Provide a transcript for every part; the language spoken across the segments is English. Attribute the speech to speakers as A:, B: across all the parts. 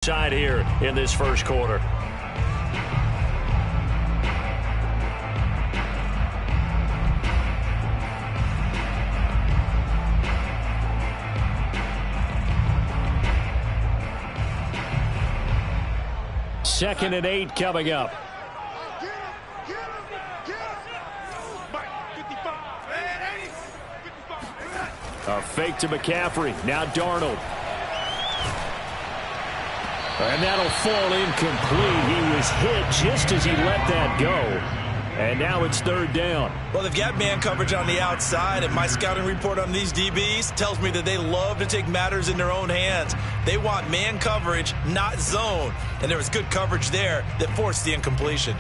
A: Side here in this first quarter. Second and 8 coming up. A fake to McCaffrey. Now Darnold. And that'll fall incomplete. He was hit just as he let that go. And now it's third down.
B: Well, they've got man coverage on the outside, and my scouting report on these DBs tells me that they love to take matters in their own hands. They want man coverage, not zone. And there was good coverage there that forced the incompletion.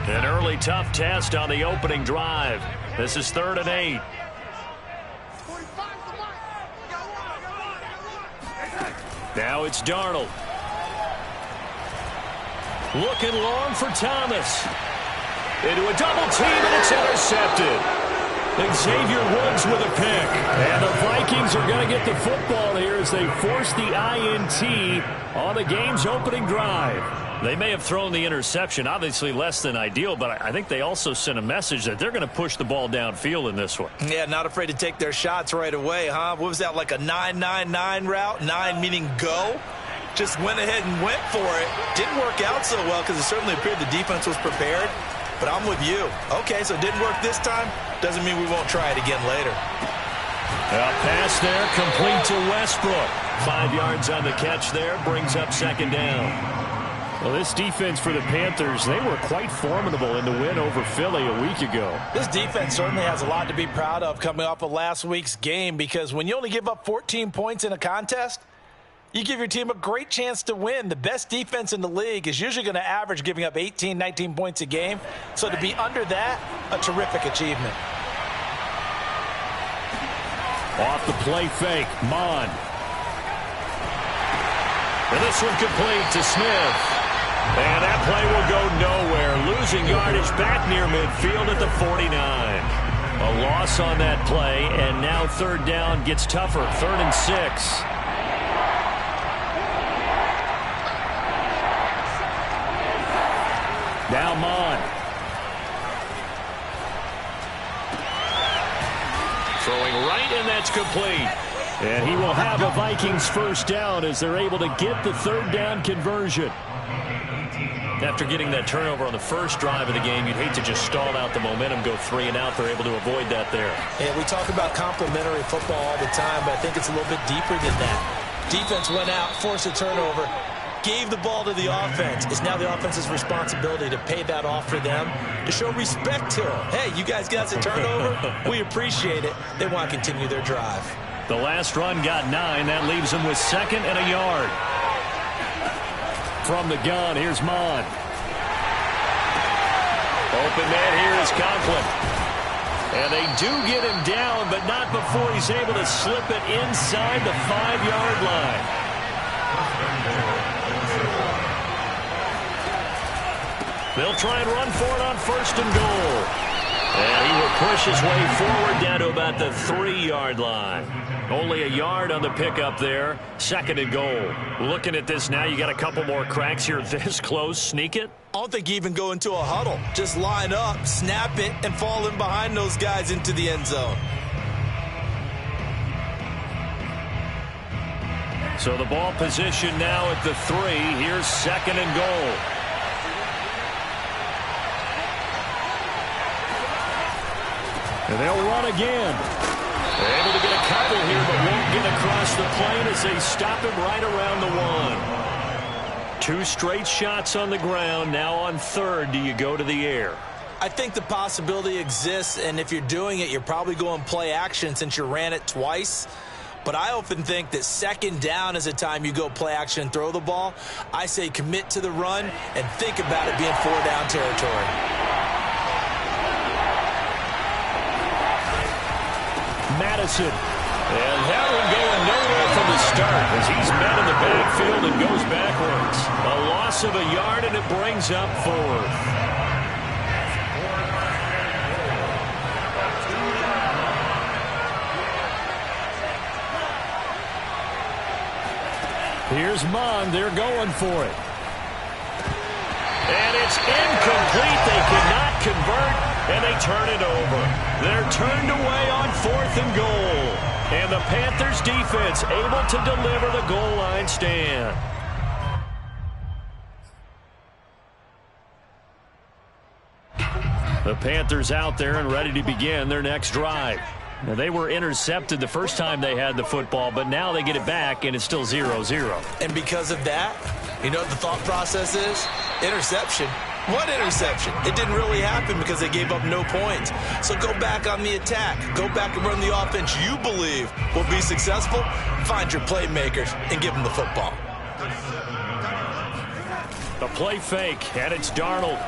A: An early tough test on the opening drive. This is third and 8. Now it's Darnold. Looking long for Thomas. Into a double team, and it's intercepted. Xavier Woods with a pick. And the Vikings are going to get the football here as they force the INT on the game's opening drive. They may have thrown the interception, obviously less than ideal, but I think they also sent a message that they're going to push the ball downfield in this one.
B: Yeah, not afraid to take their shots right away, huh? What was that, like a 9-9-9 route? 9 meaning go? Just went ahead and went for it. Didn't work out so well because it certainly appeared the defense was prepared. But I'm with you. Okay, so it didn't work this time. Doesn't mean we won't try it again later.
A: A pass there, complete to Westbrook. 5 yards on the catch there, brings up second down. Well, this defense for the Panthers, they were quite formidable in the win over Philly a week ago.
B: This defense certainly has a lot to be proud of coming off of last week's game, because when you only give up 14 points in a contest, you give your team a great chance to win. The best defense in the league is usually going to average giving up 18, 19 points a game. So to be under that, a terrific achievement.
A: Off the play fake, Mon. And this one complete to Smith. And that play will go nowhere. Losing yardage back near midfield at the 49. A loss on that play, and now third down gets tougher. 3rd and 6. Now Mon. Throwing right, and that's complete. And he will have a Vikings first down as they're able to get the third down conversion. After getting that turnover on the first drive of the game, you'd hate to just stall out the momentum, go 3 and out. They're able to avoid that there.
B: Yeah, we talk about complementary football all the time, but I think it's a little bit deeper than that. Defense went out, forced a turnover, gave the ball to the offense. It's now the offense's responsibility to pay that off for them, to show respect to them. Hey, you guys got the turnover. We appreciate it. They want to continue their drive.
A: The last run got 9. That leaves them with 2nd and a yard. From the gun, here's Mon. Open man here is Conklin. And they do get him down, but not before he's able to slip it inside the 5-yard line. They'll try and run for it on 1st and goal. And he will push his way forward down to about the 3-yard line. Only a yard on the pickup there. 2nd and goal. Looking at this now, you got a couple more cracks here this close. Sneak it?
B: I don't think you even go into a huddle. Just line up, snap it, and fall in behind those guys into the end zone.
A: So the ball position now at the 3. Here's 2nd and goal. And they'll run again. They're able to get a couple here, but won't get across the plane as they stop him right around the 1. 2 straight shots on the ground. Now on 3rd, do you go to the air?
B: I think the possibility exists, and if you're doing it, you're probably going play action since you ran it twice. But I often think that 2nd down is a time you go play action and throw the ball. I say commit to the run and think about it being 4-down territory.
A: Madison. And that one going nowhere from the start as he's met in the backfield and goes backwards. A loss of a yard, and it brings up 4th. Here's Mond. They're going for it. And it's incomplete. They cannot convert, and they turn it over. They're turned away on 4th and goal. And the Panthers defense able to deliver the goal line stand. The Panthers out there and ready to begin their next drive. Now, they were intercepted the first time they had the football, but now they get it back, and it's still 0-0.
B: And because of that, you know what the thought process is? Interception. What interception? It didn't really happen because they gave up no points. So go back on the attack. Go back and run the offense you believe will be successful. Find your playmakers and give them the football.
A: A play fake, and it's Darnold.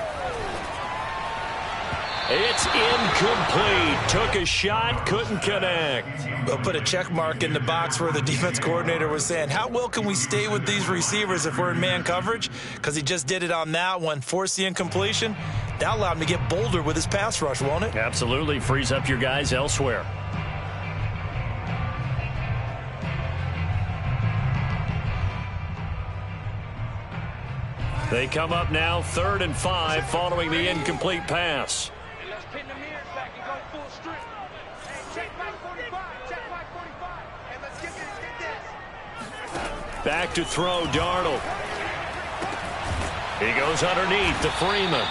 A: It's incomplete. Took a shot, couldn't connect.
B: They'll put a check mark in the box where the defense coordinator was saying, how well can we stay with these receivers if we're in man coverage? Because he just did it on that one, forced the incompletion. That allowed him to get bolder with his pass rush, won't it?
A: Absolutely. Frees up your guys elsewhere. They come up now 3rd and 5 following the incomplete pass.
C: Pin the mirrors back and go full strip. Hey, check Mike 45. Check Mike 45. Hey, let's get this.
A: Back to throw, Darnold. He goes underneath to Freeman.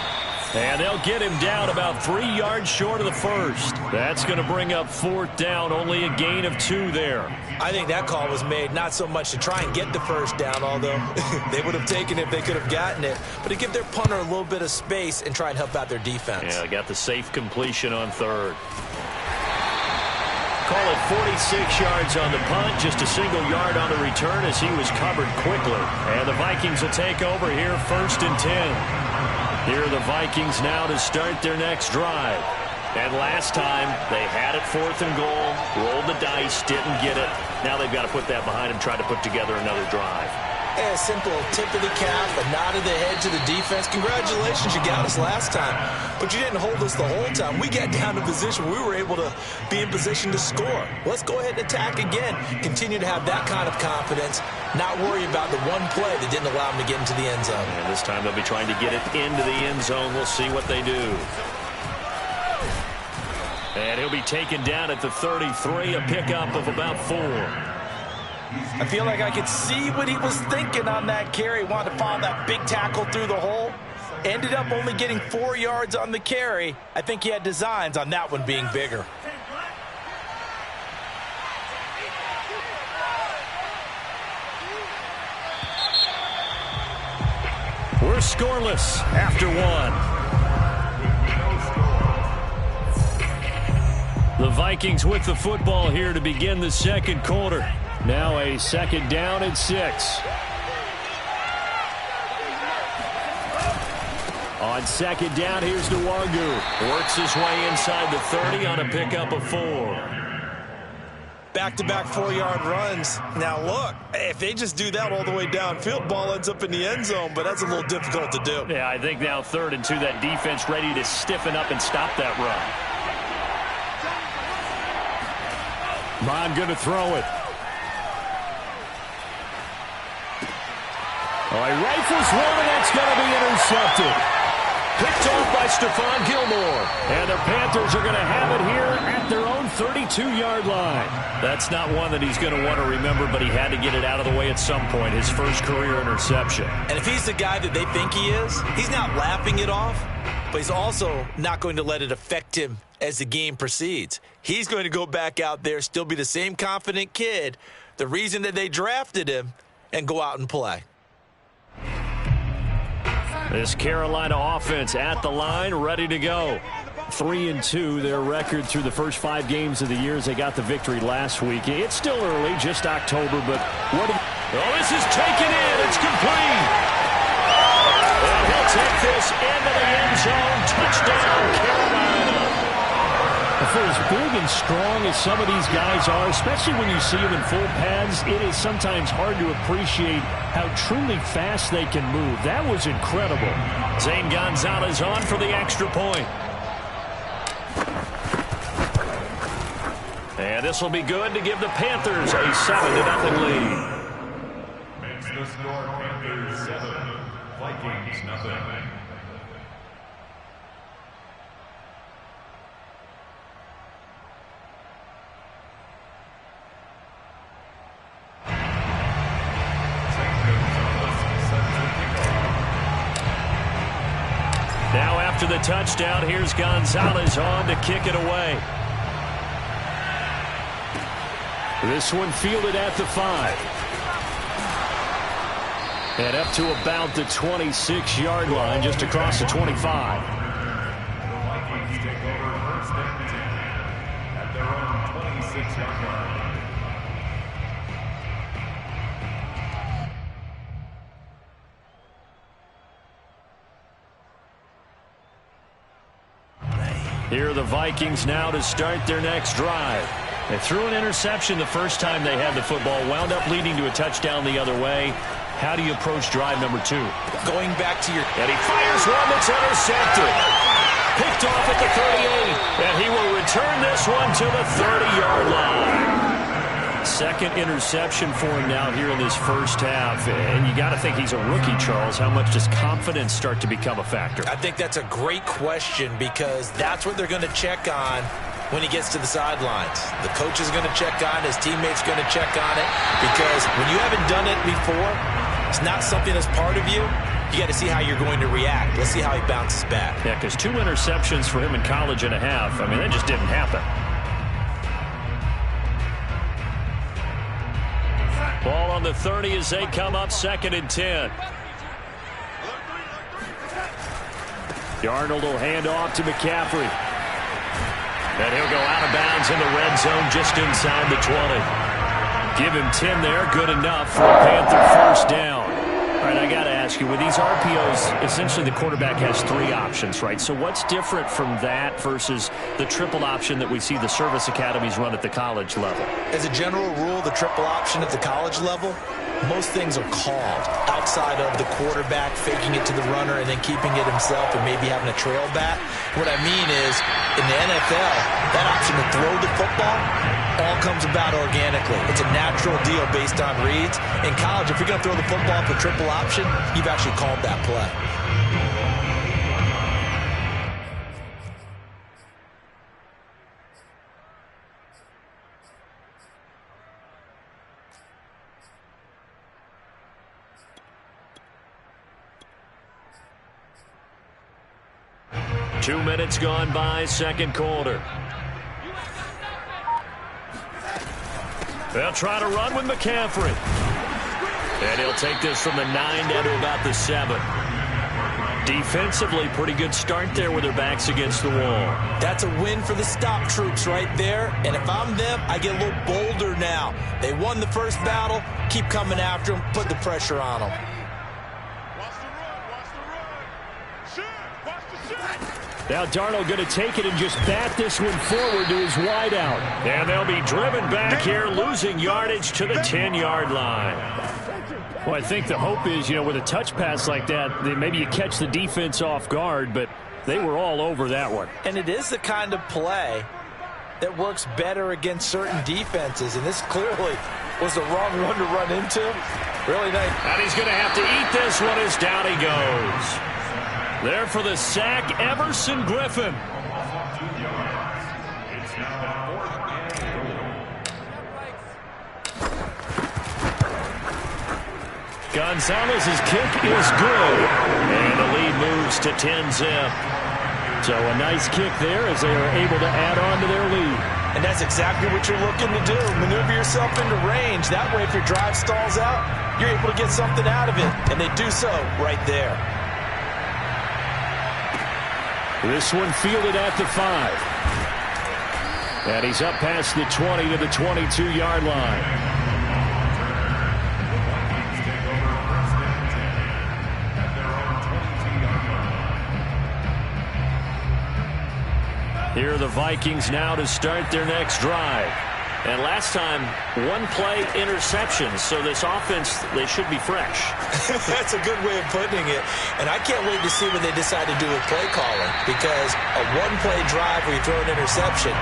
A: And they'll get him down about 3 yards short of the first. That's going to bring up 4th down, only a gain of 2 there.
B: I think that call was made not so much to try and get the first down, although they would have taken it if they could have gotten it, but to give their punter a little bit of space and try and help out their defense.
A: Yeah, got the safe completion on 3rd. Call it 46 yards on the punt, just a single yard on the return as he was covered quickly. And the Vikings will take over here 1st and 10. Here are the Vikings now to start their next drive. And last time, they had it 4th and goal, rolled the dice, didn't get it. Now they've got to put that behind them, try to put together another drive.
B: A simple tip of the cap, a nod of the head to the defense. Congratulations, you got us last time. But you didn't hold us the whole time. We got down to position where we were able to be in position to score. Let's go ahead and attack again. Continue to have that kind of confidence. Not worry about the one play that didn't allow them to get into the end zone.
A: And this time they'll be trying to get it into the end zone. We'll see what they do. And he'll be taken down at the 33, a pickup of about 4.
B: I feel like I could see what he was thinking on that carry. Wanted to follow that big tackle through the hole. Ended up only getting 4 yards on the carry. I think he had designs on that one being bigger.
A: We're scoreless after 1. The Vikings with the football here to begin the second quarter. Now a 2nd down and 6. On 2nd down, here's Nwangu. Works his way inside the 30 on a pickup of 4.
B: Back-to-back 4-yard runs. Now, look, if they just do that all the way downfield, ball ends up in the end zone, but that's a little difficult to do.
A: Yeah, I think now 3rd and 2, that defense ready to stiffen up and stop that run. Mond going to throw it. Oh, he rifles one, and that's going to be intercepted. Picked off by Stephon Gilmore. And the Panthers are going to have it here at their own 32-yard line. That's not one that he's going to want to remember, but he had to get it out of the way at some point, his first career interception.
B: And if he's the guy that they think he is, he's not laughing it off, but he's also not going to let it affect him as the game proceeds. He's going to go back out there, still be the same confident kid, the reason that they drafted him, and go out and play.
A: This Carolina offense at the line, ready to go. 3-2, their record through the first 5 games of the year as they got the victory last week. It's still early, just October, but what? Oh, this is taken in. It's complete. And he'll take this into the end zone. Touchdown, Carolina. For as big and strong as some of these guys are, especially when you see them in full pads, it is sometimes hard to appreciate how truly fast they can move. That was incredible. Zane Gonzalez on for the extra point. And this will be good to give the Panthers a 7-0 lead.
D: score, Panthers 7, Vikings nothing.
A: Now after the touchdown, here's Gonzalez on to kick it away. This one fielded at the 5. And up to about the 26-yard line, just across the 25.
D: The Vikings take over first and 10 at their own 26-yard line.
A: Here are the Vikings now to start their next drive. They threw an interception the first time they had the football, wound up leading to a touchdown the other way. How do you approach drive number 2?
B: Going back to your...
A: And he fires one that's intercepted. Picked off at the 38. And he will return this one to the 30-yard line. Second interception for him now here in this first half. And you got to think he's a rookie, Charles. How much does confidence start to become a factor?
B: I think that's a great question because that's what they're going to check on when he gets to the sidelines. The coach is going to check on it. His teammates are going to check on it because when you haven't done it before, it's not something that's part of you. You got to see how you're going to react. Let's see how he bounces back.
A: Yeah, because 2 interceptions for him in college and a half. I mean, that just didn't happen. Ball on the 30 as they come up 2nd and 10. Darnold will hand off to McCaffrey. And he'll go out of bounds in the red zone just inside the 20. Give him 10 there. Good enough for a Panther first down. All right, I got to ask you, with these RPOs, essentially the quarterback has 3 options, right? So what's different from that versus the triple option that we see the service academies run at the college level?
B: As a general rule, the triple option at the college level, most things are called outside of the quarterback faking it to the runner and then keeping it himself and maybe having a trail back. What I mean is, in the NFL, that option to throw the football all comes about organically. It's a natural deal based on reads. In college, if you're going to throw the football for triple option, you've actually called that play.
A: 2 minutes gone by, second quarter. They'll try to run with McCaffrey. And he'll take this from the 9 down to about the 7. Defensively, pretty good start there with their backs against the wall.
B: That's a win for the stop troops right there. And if I'm them, I get a little bolder now. They won the first battle. Keep coming after them. Put the pressure on them.
A: Now Darnold going to take it and just bat this one forward to his wideout. And they'll be driven back here, losing yardage to the 10-yard line. Well, I think the hope is, with a touch pass like that, maybe you catch the defense off guard, but they were all over that one.
B: And it is the kind of play that works better against certain defenses, and this clearly was the wrong one to run into. Really nice.
A: And he's going to have to eat this one as down he goes. There for the sack, Everson Griffin. Gonzalez's kick is good. And the lead moves to 10-zip. So a nice kick there as they are able to add on to their lead.
B: And that's exactly what you're looking to do. Maneuver yourself into range. That way, if your drive stalls out, you're able to get something out of it. And they do so right there.
A: This one fielded at the 5. And he's up past the 20 to the 22-yard line. Here are the Vikings now to start their next drive. And last time, 1-play interceptions. So this offense, they should be fresh.
B: That's a good way of putting it. And I can't wait to see what they decide to do with play calling. Because a 1-play drive where you throw an interception,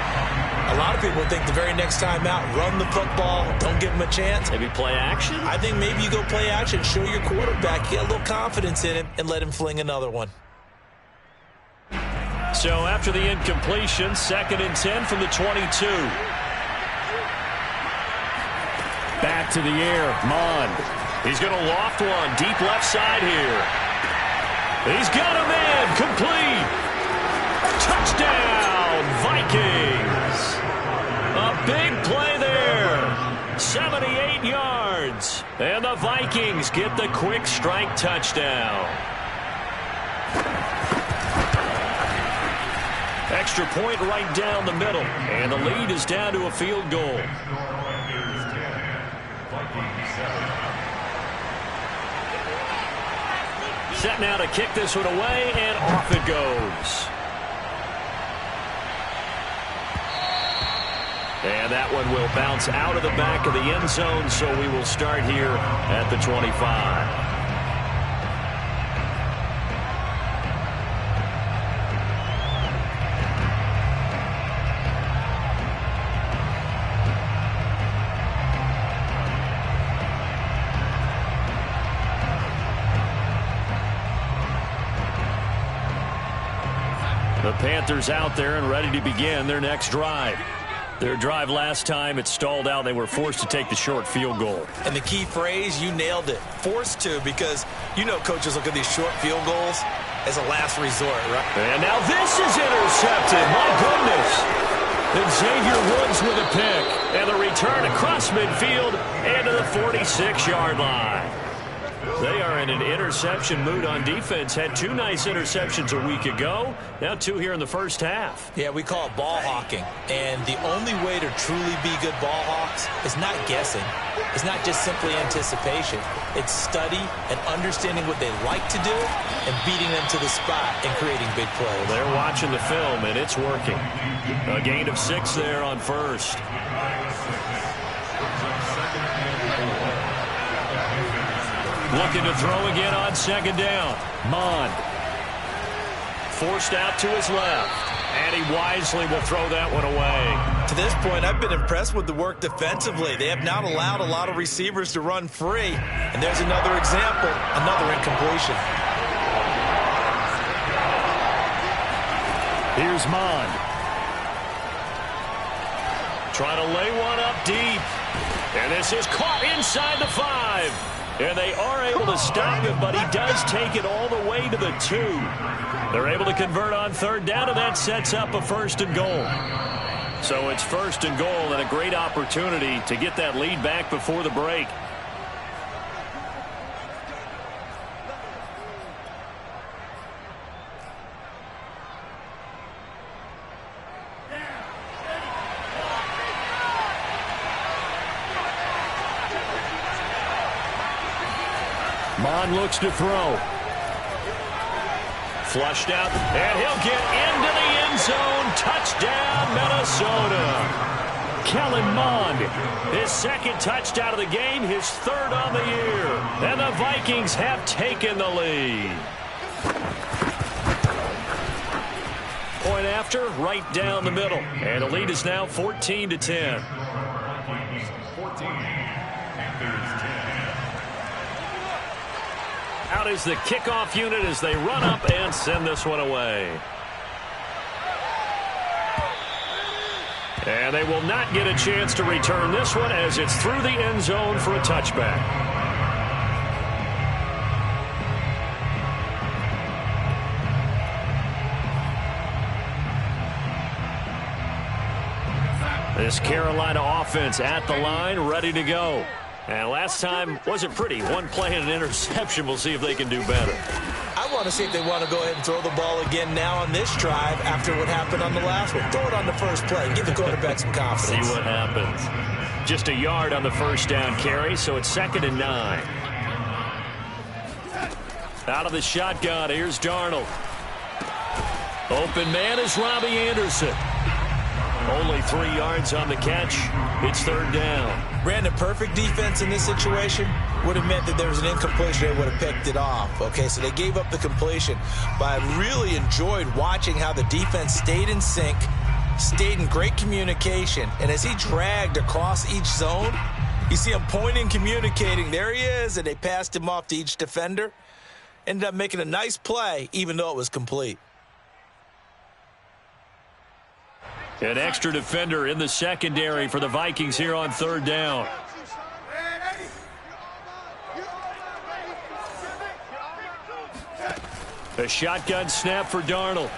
B: A lot of people think the very next time out, run the football, don't give him a chance.
A: Maybe play action?
B: I think maybe you go play action, show your quarterback, get a little confidence in him, and let him fling another one.
A: So after the incompletion, 2nd and 10 from the 22. Back to the air, Mond. He's going to loft one, deep left side here. He's got a man, complete. Touchdown, Vikings. A big play there. 78 yards. And the Vikings get the quick strike touchdown. Extra point right down the middle. And the lead is down to a field goal. Set now to kick this one away, and off it goes. And that one will bounce out of the back of the end zone, so we will start here at the 25. The Panthers out there and ready to begin their next drive. Their drive last time, it stalled out. They were forced to take the short field goal.
B: And the key phrase, you nailed it. Forced to, because you know coaches look at these short field goals as a last resort, right?
A: And now this is intercepted. My goodness. And Xavier Woods with a pick. And the return across midfield and to the 46-yard line. They are in an interception mood on defense. Had 2 nice interceptions a week ago. Now 2 here in the first half.
B: Yeah, we call it ball hawking. And the only way to truly be good ball hawks is not guessing. It's not just simply anticipation. It's study and understanding what they like to do and beating them to the spot and creating big plays.
A: They're watching the film, and it's working. A gain of 6 there on first. Looking to throw again on 2nd down. Mond. Forced out to his left. And he wisely will throw that one away.
B: To this point, I've been impressed with the work defensively. They have not allowed a lot of receivers to run free. And there's another example, another incompletion.
A: Here's Mond. Trying to lay one up deep. And this is caught inside the 5. And they are able to stop him, but he does take it all the way to the 2. They're able to convert on 3rd down, and that sets up a 1st and goal. So it's 1st and goal, and a great opportunity to get that lead back before the break. Mond looks to throw. Flushed out, and he'll get into the end zone. Touchdown, Minnesota. Kellen Mond, his 2nd touchdown of the game, his 3rd on the year. And the Vikings have taken the lead. Point after, right down the middle. And the lead is now 14-10. Out is the kickoff unit as they run up and send this one away. And they will not get a chance to return this one as it's through the end zone for a touchback. This Carolina offense at the line, ready to go. And last time wasn't pretty. One play and an interception. We'll see if they can do better.
B: I want to see if they want to go ahead and throw the ball again now on this drive after what happened on the last one. Throw it on the first play. Give the quarterback some confidence.
A: See what happens. Just a yard on the 1st down carry, so it's 2nd and 9. Out of the shotgun, here's Darnold. Open man is Robbie Anderson. Only 3 yards on the catch. It's 3rd down.
B: Brandon, perfect defense in this situation would have meant that there was an incompletion. They would have picked it off. Okay, so they gave up the completion. But I really enjoyed watching how the defense stayed in sync, stayed in great communication, and as he dragged across each zone, you see him pointing, communicating. There he is, and they passed him off to each defender. Ended up making a nice play, even though it was complete.
A: An extra defender in the secondary for the Vikings here on third down. A shotgun snap for Darnold.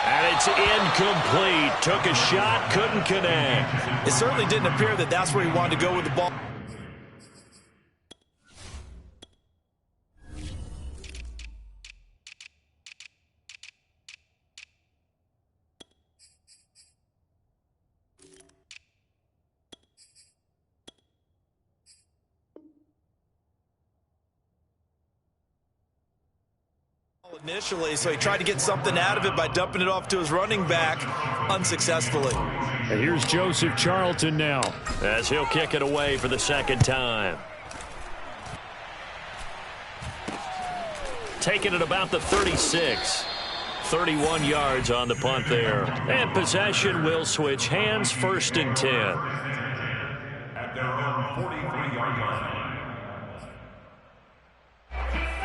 A: And it's incomplete. Took a shot, couldn't connect.
B: It certainly didn't appear that that's where he wanted to go with the ball. Initially, so he tried to get something out of it by dumping it off to his running back unsuccessfully.
A: And here's Joseph Charlton now as he'll kick it away for the second time. Taking it about the 36. 31 yards on the punt there. And possession will switch hands, 1st and 10.
D: At their own 43-yard line.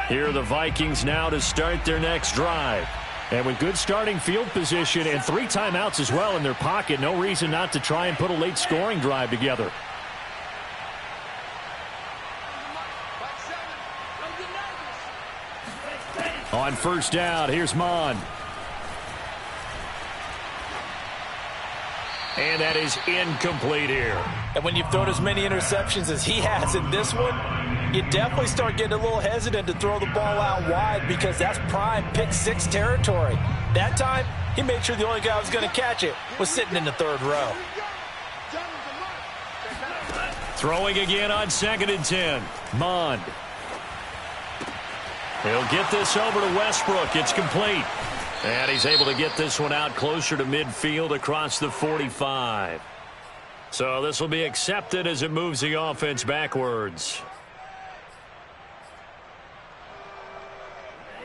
A: Here are the Vikings now to start their next drive. And with good starting field position and 3 timeouts as well in their pocket, no reason not to try and put a late scoring drive together. On 1st down, here's Mon. And that is incomplete here.
B: And when you've thrown as many interceptions as he has in this one, you definitely start getting a little hesitant to throw the ball out wide because that's prime pick 6 territory. That time, he made sure the only guy who was going to catch it was sitting in the 3rd row.
A: Throwing again on 2nd and 10. Mond. He'll get this over to Westbrook. It's complete. And he's able to get this one out closer to midfield across the 45. So this will be accepted as it moves the offense backwards.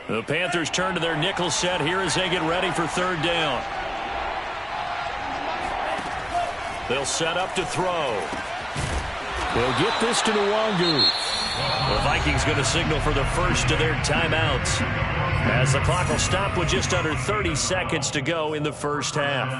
A: The Panthers turn to their nickel set here as they get ready for 3rd down. They'll set up to throw. They'll get this to Nwangu. The Vikings going to signal for the first of their timeouts as the clock will stop with just under 30 seconds to go in the first half.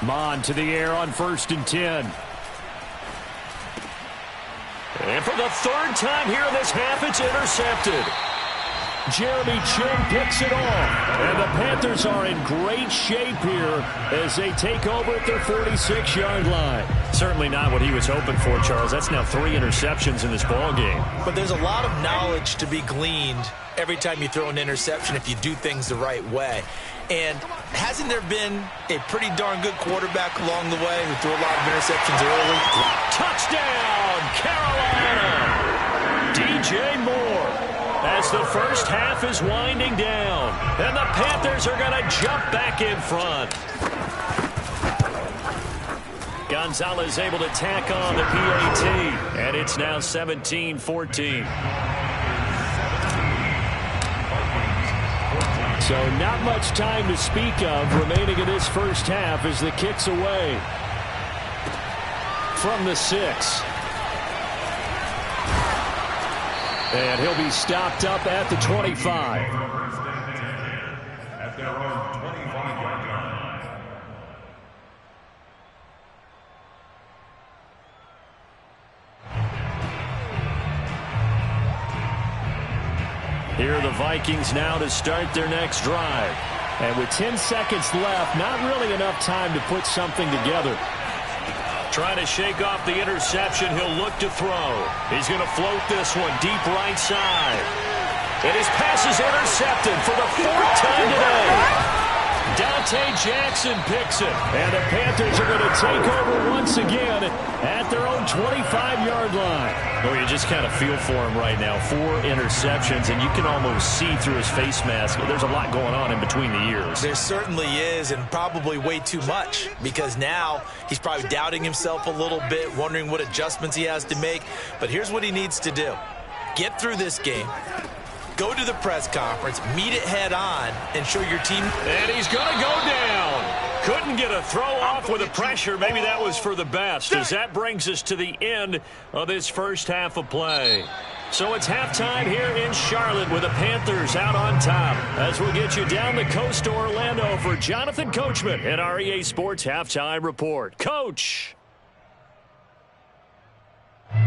A: Mon to the air on 1st and 10. And for the 3rd time here in this half, it's intercepted. Jeremy Chin picks it off. And the Panthers are in great shape here as they take over at their 46-yard line. Certainly not what he was hoping for, Charles. That's now 3 interceptions in this ballgame.
B: But there's a lot of knowledge to be gleaned every time you throw an interception if you do things the right way. And hasn't there been a pretty darn good quarterback along the way who threw a lot of interceptions early?
A: Touchdown, Carolina! DJ Moore. As the first half is winding down. And the Panthers are going to jump back in front. Gonzalez able to tack on the PAT. And it's now 17-14. So not much time to speak of remaining in this first half as the kick's away from the 6. And he'll be stopped up at the 25.
D: At their own 25-yard line.
A: Here are the Vikings now to start their next drive. And with 10 seconds left, not really enough time to put something together. Trying to shake off the interception, he'll look to throw. He's going to float this one deep right side. And his pass is intercepted for the 4th time today. Down Jackson picks it. And the Panthers are going to take over once again at their own 25-yard line.
B: Well, you just kind of feel for him right now. 4 interceptions, and you can almost see through his face mask. There's a lot going on in between the ears.
E: There certainly is, and probably way too much, because now he's probably doubting himself a little bit, wondering what adjustments he has to make. But here's what he needs to do. Get through this game. Go to the press conference, meet it head on, and show your team.
A: And he's going to go down. Couldn't get a throw off with the pressure. Maybe that was for the best, as that brings us to the end of this first half of play. So it's halftime here in Charlotte with the Panthers out on top. As we'll get you down the coast to Orlando for Jonathan Coachman at our EA Sports Halftime Report. Coach.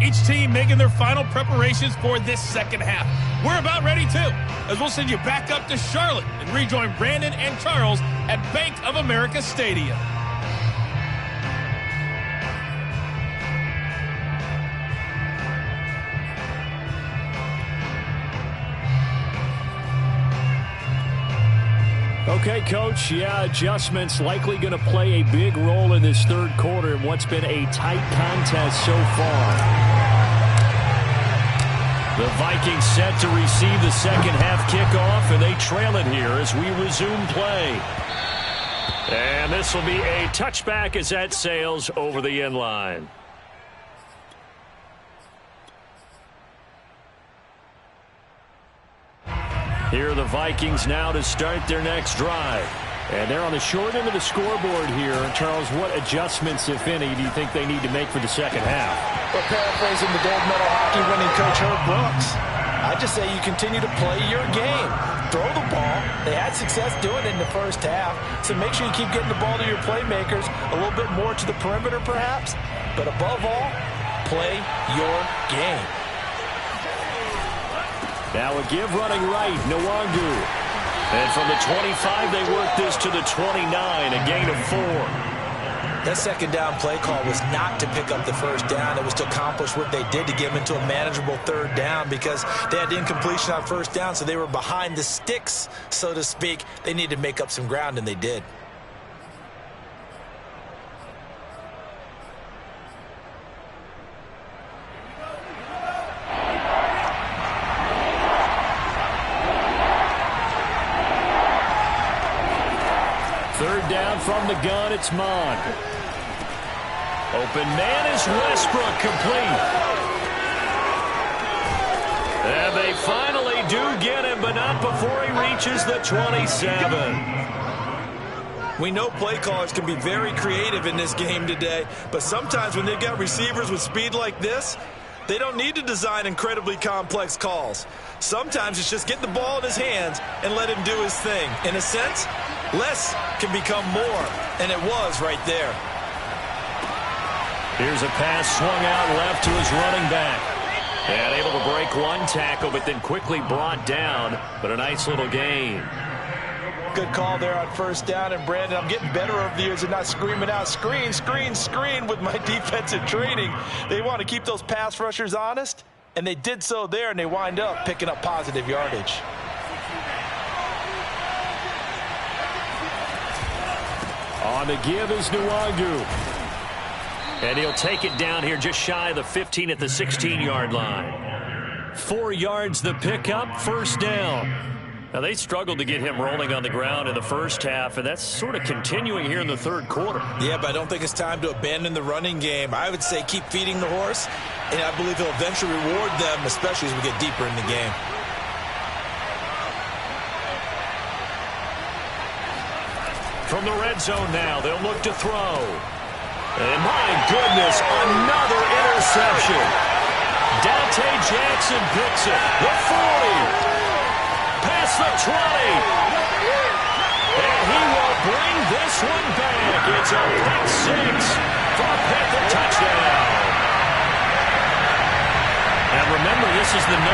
F: Each team making their final preparations for this second half. We're about ready too, as we'll send you back up to Charlotte and rejoin Brandon and Charles at Bank of America Stadium.
A: Okay, Coach, adjustments likely going to play a big role in this third quarter in what's been a tight contest so far. The Vikings set to receive the second half kickoff, and they trail it here as we resume play. And this will be a touchback as that sails over the end line. Here are the Vikings now to start their next drive. And they're on the short end of the scoreboard here. Charles, what adjustments, if any, do you think they need to make for the second half?
E: Well, paraphrasing the gold medal hockey winning coach Herb Brooks, I just say you continue to play your game. Throw the ball. They had success doing it in the first half, so make sure you keep getting the ball to your playmakers, a little bit more to the perimeter perhaps, but above all, play your game.
A: Now a give running right, Nwangu. And from the 25, they work this to the 29, a gain of 4.
E: That second down play call was not to pick up the first down. It was to accomplish what they did to get them into a manageable third down, because they had incompletion on first down, so they were behind the sticks, so to speak. They needed to make up some ground, and they did.
A: Third down from the gun, it's Mond. Open man is Westbrook, complete. And they finally do get him, but not before he reaches the 27.
E: We know play callers can be very creative in this game today, but sometimes when they've got receivers with speed like this, they don't need to design incredibly complex calls. Sometimes it's just get the ball in his hands and let him do his thing. In a sense, less can become more, and it was right there.
A: Here's a pass swung out left to his running back. And able to break one tackle, but then quickly brought down. But a nice little gain.
E: Good call there on first down. And, Brandon, I'm getting better over the years and not screaming out, screen, screen, screen with my defensive training. They want to keep those pass rushers honest, and they did so there, and they wind up picking up positive yardage.
A: On the give is Nwangu. And he'll take it down here just shy of the 15 at the 16-yard line. 4 yards the pickup, first down. Now, they struggled to get him rolling on the ground in the first half, and that's sort of continuing here in the third quarter.
E: Yeah, but I don't think it's time to abandon the running game. I would say keep feeding the horse, and I believe he'll eventually reward them, especially as we get deeper in the game.
A: From the red zone now, they'll look to throw. And my goodness, another interception. Dante Jackson picks it. The 40. Past the 20. And he will bring this one back. It's a pick six for a Panther touchdown. And remember, this is the #1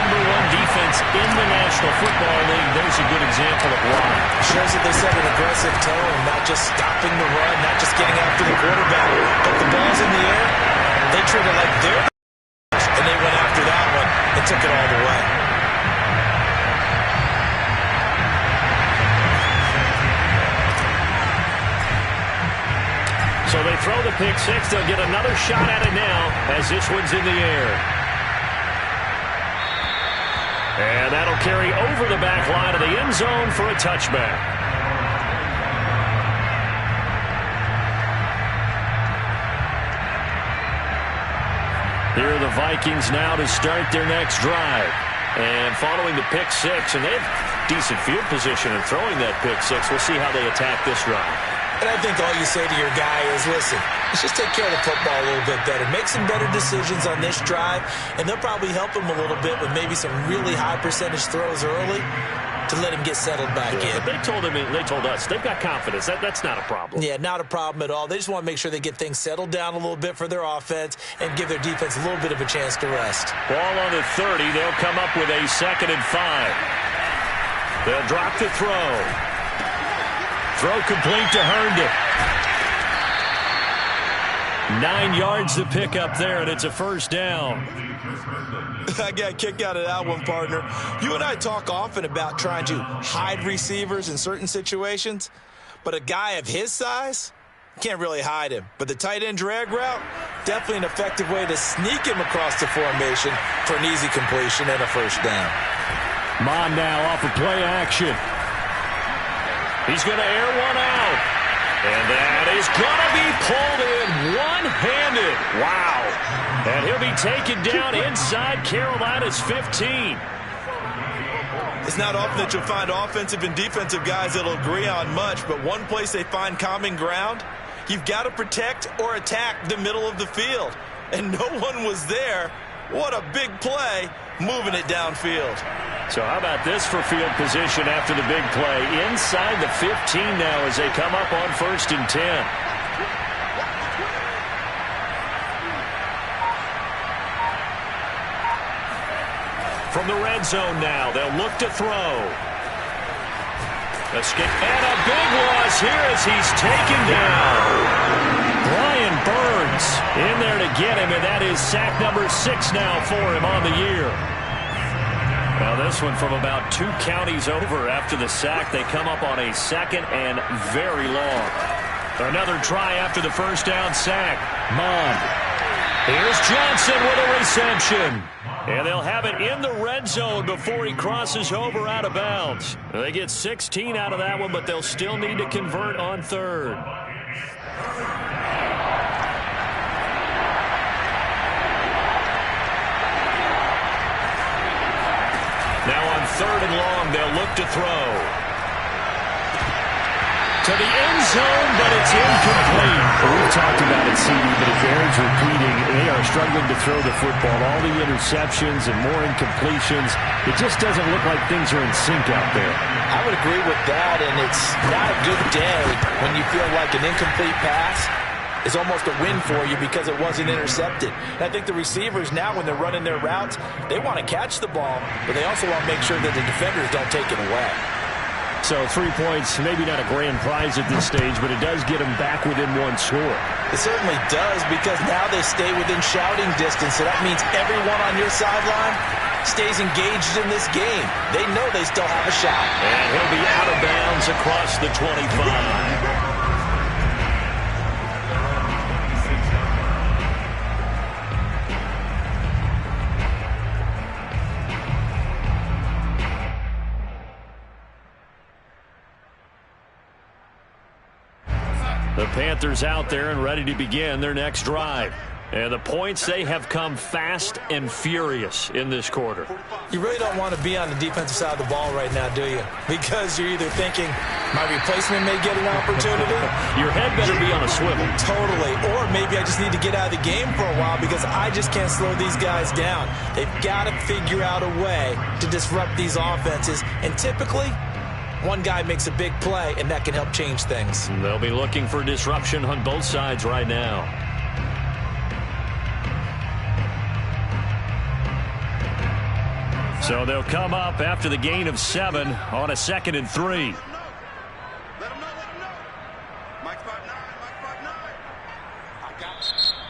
A: defense in the National Football League. There's a good example of why.
E: Shows that they set an aggressive tone, not just stopping the run, not just getting after the quarterback, but the ball's in the air. They treat it like their and they went after that one and took it all the way.
A: throw the pick six. They'll get another shot at it now as this one's in the air. And that'll carry over the back line of the end zone for a touchback. Here are the Vikings now to start their next drive. And following the pick six, and they have decent field position in throwing that pick six. We'll see how they attack this drive.
B: And I think all you say to your guy is, listen, let's just take care of the football a little bit better. Make some better decisions on this drive, and they'll probably help him a little bit with maybe some really high percentage throws early to let him get settled back in.
A: But they told us they've got confidence. That's not a problem.
B: Yeah, not a problem at all. They just want to make sure they get things settled down a little bit for their offense and give their defense a little bit of a chance to rest.
A: Ball on the 30. They'll come up with a 2nd and 5. They'll drop the throw. Throw complete to Herndon. 9 yards to pick up there, and it's a first down.
E: I got a kick out of that one, partner. You and I talk often about trying to hide receivers in certain situations, but a guy of his size can't really hide him. But the tight end drag route, definitely an effective way to sneak him across the formation for an easy completion and a first down.
A: Mon now off of play action. He's going to air one out. And that is going to be pulled in one-handed. Wow. And he'll be taken down inside Carolina's 15.
E: It's not often that you'll find offensive and defensive guys that'll agree on much, but one place they find common ground, you've got to protect or attack the middle of the field. And no one was there. What a big play, moving it downfield.
A: So how about this for field position after the big play? Inside the 15 now as they come up on 1st and 10. From the red zone now, they'll look to throw. Escape, and a big loss here as he's taken down. Brian Burns in there to get him, and that is sack number 6 now for him on the year. Now this one from about 2 counties over after the sack. They come up on a 2nd and very long. Another try after the first down sack. Mon. Here's Johnson with a reception. And they'll have it in the red zone before he crosses over out of bounds. They get 16 out of that one, but they'll still need to convert on 3rd. Now on 3rd and long, they'll look to throw. To the end zone, but it's incomplete.
G: We've talked about it, CD, but it bears repeating. They are struggling to throw the football. All the interceptions and more incompletions. It just doesn't look like things are in sync out there.
B: I would agree with that, and it's not a good day when you feel like an incomplete pass is almost a win for you because it wasn't intercepted. And I think the receivers now, when they're running their routes, they want to catch the ball, but they also want to make sure that the defenders don't take it away.
G: So 3 points, maybe not a grand prize at this stage, but it does get them back within 1 score.
B: It certainly does, because now they stay within shouting distance, so that means everyone on your sideline stays engaged in this game. They know they still have a shot.
A: And he'll be out of bounds across the 25. The Panthers out there and ready to begin their next drive. And the points, they have come fast and furious in this quarter.
B: You really don't want to be on the defensive side of the ball right now, do you? Because you're either thinking, my replacement may get an opportunity.
A: Your head better be on a swivel.
B: Totally. Or maybe I just need to get out of the game for a while because I just can't slow these guys down. They've got to figure out a way to disrupt these offenses. And typically, one guy makes a big play, and that can help change things.
A: They'll be looking for disruption on both sides right now. So they'll come up after the gain of 7 on a 2nd and 3.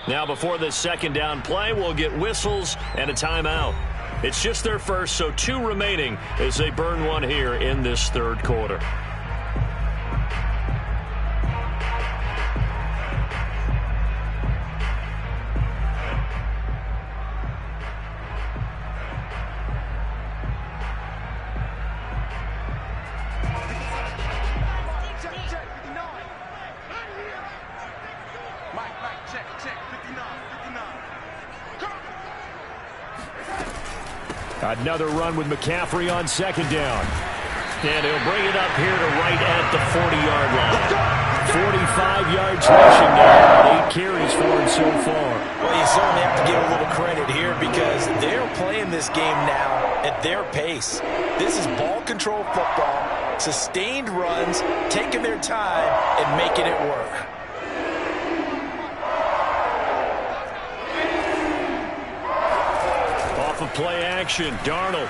A: Now before this 2nd down play, we'll get whistles and a timeout. It's just their first, so 2 remaining as they burn one here in this 3rd quarter. Another run with McCaffrey on second down. And he'll bring it up here to right at the 40-yard line. 45 yards rushing now. 8 carries for him so far.
B: Well, you certainly have to give a little credit here because they're playing this game now at their pace. This is ball control football, sustained runs, taking their time and making it work.
A: Off of play action, Darnold.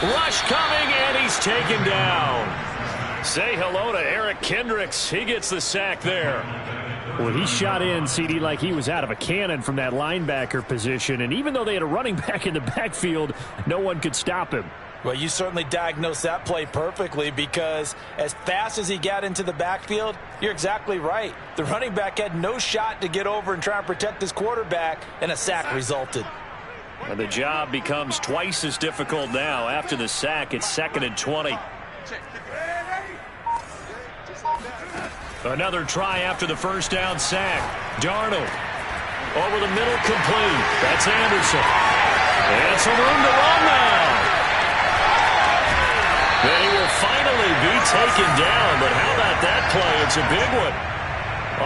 A: Rush coming, and he's taken down. Say hello to Eric Kendricks. He gets the sack there.
G: Well, he shot in, CD, like he was out of a cannon from that linebacker position. And even though they had a running back in the backfield, no one could stop him.
B: Well, you certainly diagnosed that play perfectly because as fast as he got into the backfield, you're exactly right. The running back had no shot to get over and try and protect his quarterback, and a sack resulted.
A: And the job becomes twice as difficult now. After the sack, it's 2nd and 20. Another try after the first down sack. Darnold over the middle, complete. That's Anderson. And some room to run now. And he will finally be taken down. But how about that play? It's a big one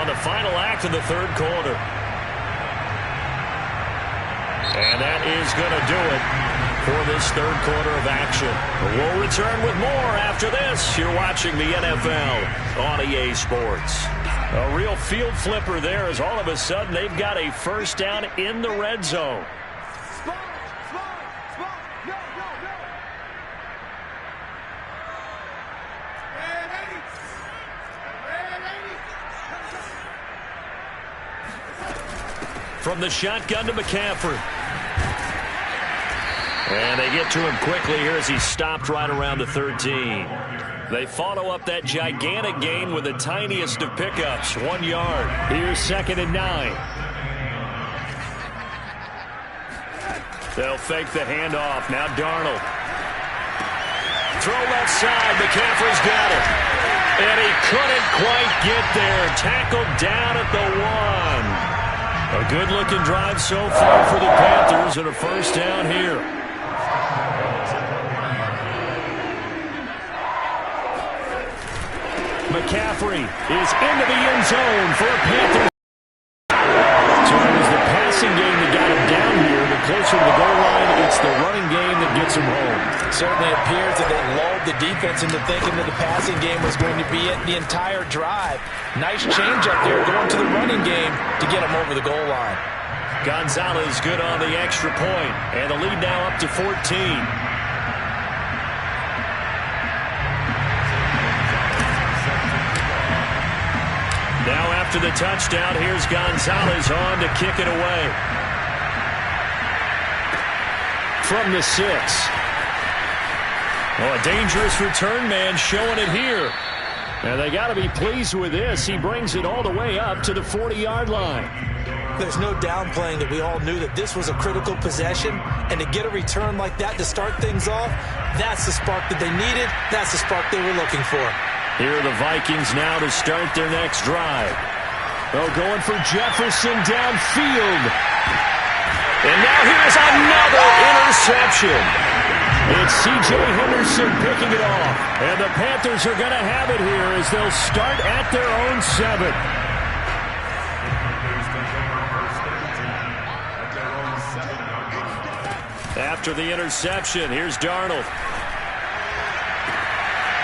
A: on the final act of the third quarter. And that is going to do it for this third quarter of action. We'll return with more after this. You're watching the NFL on EA Sports. A real field flipper there as all of a sudden they've got a first down in the red zone. From the shotgun to McCaffrey. And they get to him quickly here as he's stopped right around the 13. They follow up that gigantic gain with the tiniest of pickups, 1 yard. Here's 2nd and 9. They'll fake the handoff. Now Darnold. Throw left side. McCaffrey's got it. And he couldn't quite get there. Tackled down at the 1. A good-looking drive so far for the Panthers and a first down here. McCaffrey is into the end zone for a Panthers. So it was the passing game that got him down here, but closer to the goal line, it's the running game that gets him home.
B: It certainly appears that they lulled the defense into thinking that the passing game was going to be it the entire drive. Nice change up there going to the running game to get him over the goal line.
A: Gonzalez good on the extra point, and the lead now up to 14. Now after the touchdown, here's Gonzalez on to kick it away. From the 6. Oh, a dangerous return man showing it here. And they got to be pleased with this. He brings it all the way up to the 40-yard line.
B: There's no downplaying that we all knew that this was a critical possession, and to get a return like that to start things off, that's the spark that they needed. That's the spark they were looking for.
A: Here are the Vikings now to start their next drive. They're going for Jefferson downfield. And now here's another interception. It's C.J. Henderson picking it off. And the Panthers are going to have it here as they'll start at their own 7. After the interception, here's Darnold.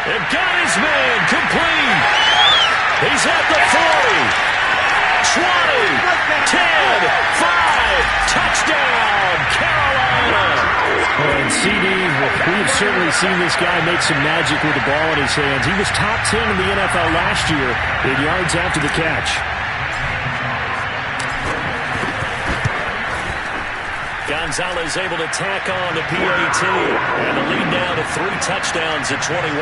A: And got his man complete. He's at the 40. 20, 10, 5, touchdown, Carolina.
G: And CD, we've certainly seen this guy make some magic with the ball in his hands. He was top 10 in the NFL last year in yards after the catch.
A: Gonzalez able to tack on the PAT. And the lead now to 3 touchdowns at 21.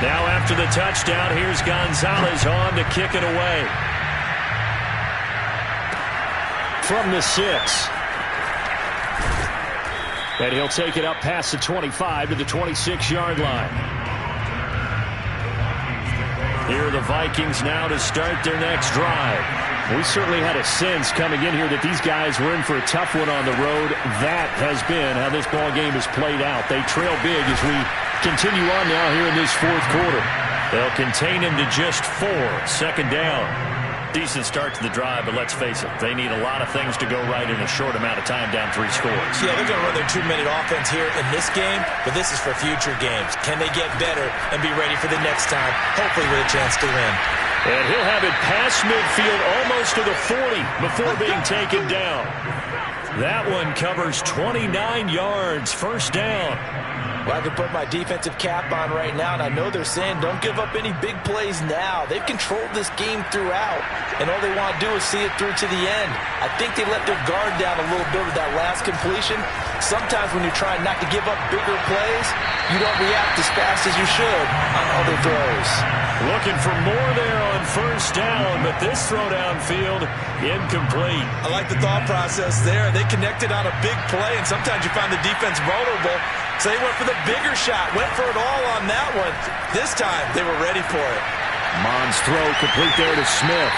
A: Now after the touchdown, here's Gonzalez on to kick it away. From the 6. And he'll take it up past the 25 to the 26-yard line. Here are the Vikings now to start their next drive.
G: We certainly had a sense coming in here that these guys were in for a tough one on the road. That has been how this ball game has played out. They trail big as we continue on now here in this fourth quarter.
A: They'll contain him to just 4. Second down. Decent start to the drive, but let's face it, they need a lot of things to go right in a short amount of time down 3 scores.
B: Yeah, they're going to run their 2-minute offense here in this game, but this is for future games. Can they get better and be ready for the next time, hopefully with a chance to win?
A: And he'll have it past midfield almost to the 40 before being taken down. That one covers 29 yards, first down.
B: Well, I can put my defensive cap on right now, and I know they're saying don't give up any big plays now. They've controlled this game throughout, and all they want to do is see it through to the end. I think they let their guard down a little bit with that last completion. Sometimes when you're trying not to give up bigger plays, you don't react as fast as you should on other throws.
A: Looking for more there on first down, but this throw downfield, incomplete.
E: I like the thought process there. They connected on a big play, and sometimes you find the defense vulnerable. So they went for the bigger shot, went for it all on that one. This time, they were ready for it.
G: Mond's throw complete there to Smith.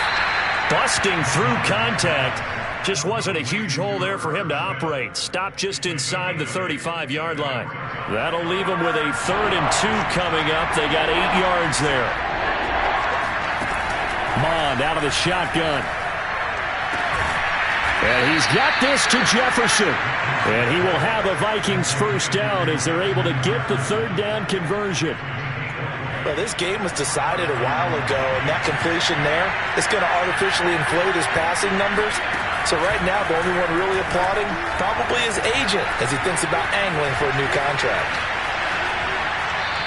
A: Busting through contact. Just wasn't a huge hole there for him to operate. Stopped just inside the 35-yard line. That'll leave him with a 3rd and 2 coming up. They got 8 yards there. Mond out of the shotgun. And he's got this to Jefferson. And he will have a Vikings first down as they're able to get the 3rd down conversion.
B: Well, this game was decided a while ago, and that completion there is going to artificially inflate his passing numbers. So right now, the only one really applauding probably his agent as he thinks about angling for a new contract.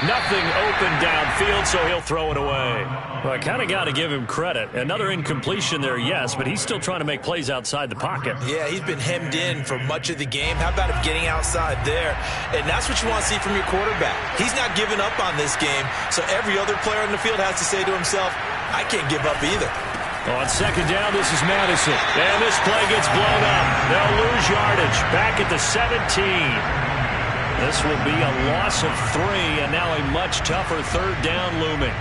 A: Nothing open downfield, so he'll throw it away. Well, I kind of got to give him credit. Another incompletion there, yes, but he's still trying to make plays outside the pocket.
B: Yeah, he's been hemmed in for much of the game. How about him getting outside there? And that's what you want to see from your quarterback. He's not giving up on this game, so every other player on the field has to say to himself, I can't give up either.
A: On second down, this is Madison. And this play gets blown up. They'll lose yardage. Back at the 17. This will be a loss of 3, and now a much tougher 3rd down looming.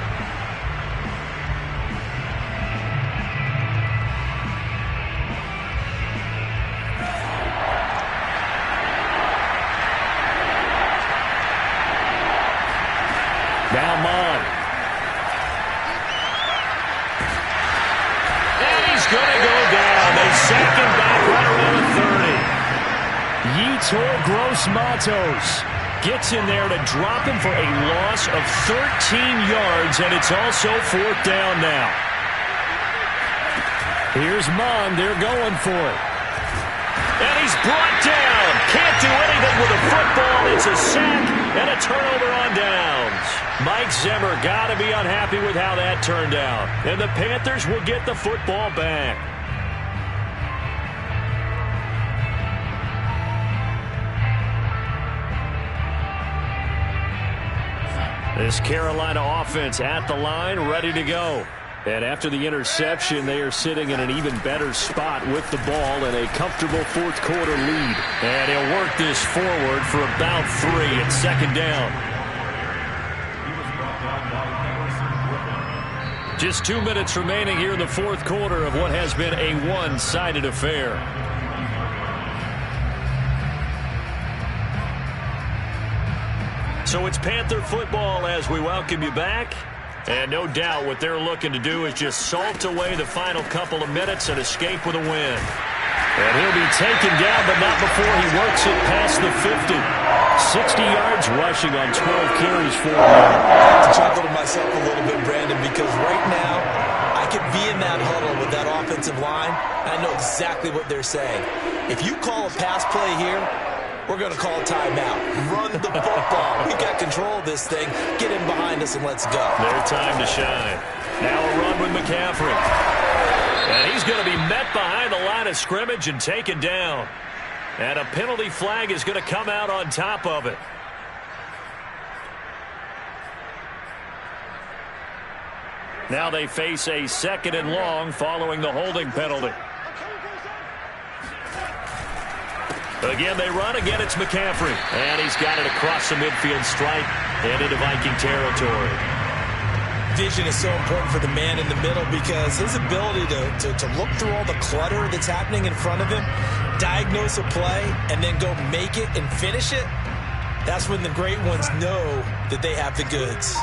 A: Now Mond. And he's going to go down. They sack him back right around the 30. Yetur Gross-Matos gets in there to drop him for a loss of 13 yards, and it's also 4th down now. Here's Mond. They're going for it. And he's brought down. Can't do anything with a football. It's a sack and a turnover on downs. Mike Zimmer got to be unhappy with how that turned out. And the Panthers will get the football back. This Carolina offense at the line, ready to go. And after the interception, they are sitting in an even better spot with the ball in a comfortable fourth quarter lead. And he'll work this forward for about 3 at second down. Just 2 minutes remaining here in the fourth quarter of what has been a one-sided affair. So it's Panther football as we welcome you back. And no doubt what they're looking to do is just salt away the final couple of minutes and escape with a win. And he'll be taken down, but not before he works it past the 50. 60 yards rushing on 12 carries for him.
B: I chuckle to myself a little bit, Brandon, because right now I could be in that huddle with that offensive line. I know exactly what they're saying. If you call a pass play here, we're going to call a timeout. Run the football. We got control of this thing. Get in behind us and let's go.
A: Their time to shine. Now a run with McCaffrey. And he's going to be met behind the line of scrimmage and taken down. And a penalty flag is going to come out on top of it. Now they face a 2nd and long following the holding penalty. Again, they run. Again, it's McCaffrey. And he's got it across the midfield stripe and into Viking territory.
B: vision is so important for the man in the middle because his ability to look through all the clutter that's happening in front of him, diagnose a play, and then go make it and finish it, that's when the great ones know that they have the goods.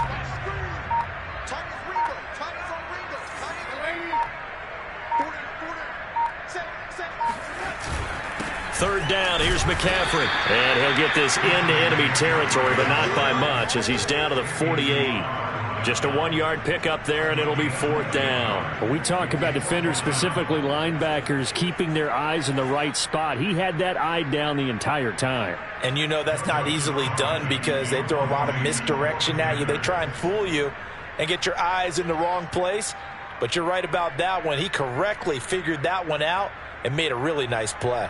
A: Third down, here's McCaffrey. And he'll get this into enemy territory, but not by much as he's down to the 48. Just a 1-yard pickup there, and it'll be fourth down.
G: When we talk about defenders, specifically linebackers, keeping their eyes in the right spot, he had that eye down the entire time.
B: And you know that's not easily done because they throw a lot of misdirection at you. They try and fool you and get your eyes in the wrong place. But you're right about that one. He correctly figured that one out and made a really nice play.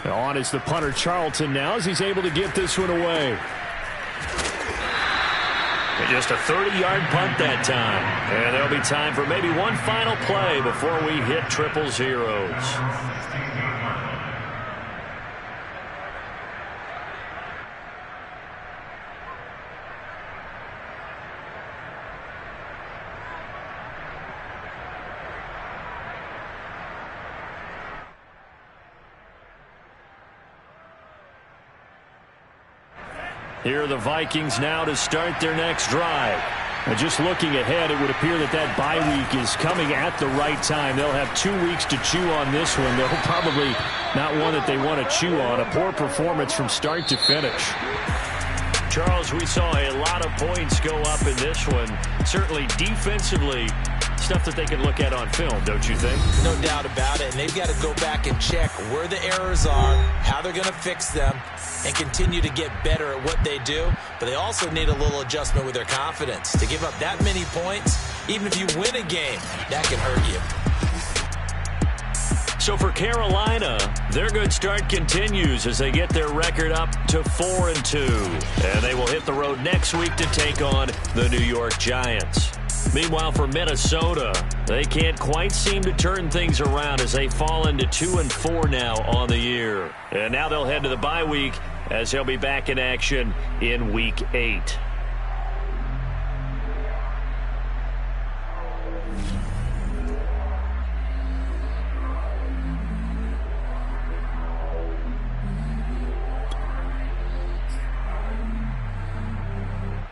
G: On is the punter Charlton now as he's able to get this one away.
A: And just a 30-yard punt that time. And there'll be time for maybe one final play before we hit triple zeros.
G: Here are the Vikings now to start their next drive. And just looking ahead, it would appear that that bye week is coming at the right time. They'll have 2 weeks to chew on this one. They'll probably not one that they want to chew on. A poor performance from start to finish.
A: Charles, we saw a lot of points go up in this one. Certainly defensively, stuff that they can look at on film, don't you think?
B: No doubt about it. And they've got to go back and check where the errors are, how they're going to fix them, and continue to get better at what they do. But they also need a little adjustment with their confidence. To give up that many points, even if you win a game, that can hurt you.
A: So for Carolina, their good start continues as they get their record up to 4-2. And they will hit the road next week to take on the New York Giants. Meanwhile, for Minnesota, they can't quite seem to turn things around as they fall into 2-4 now on the year. And now they'll head to the bye week as they'll be back in action in Week 8.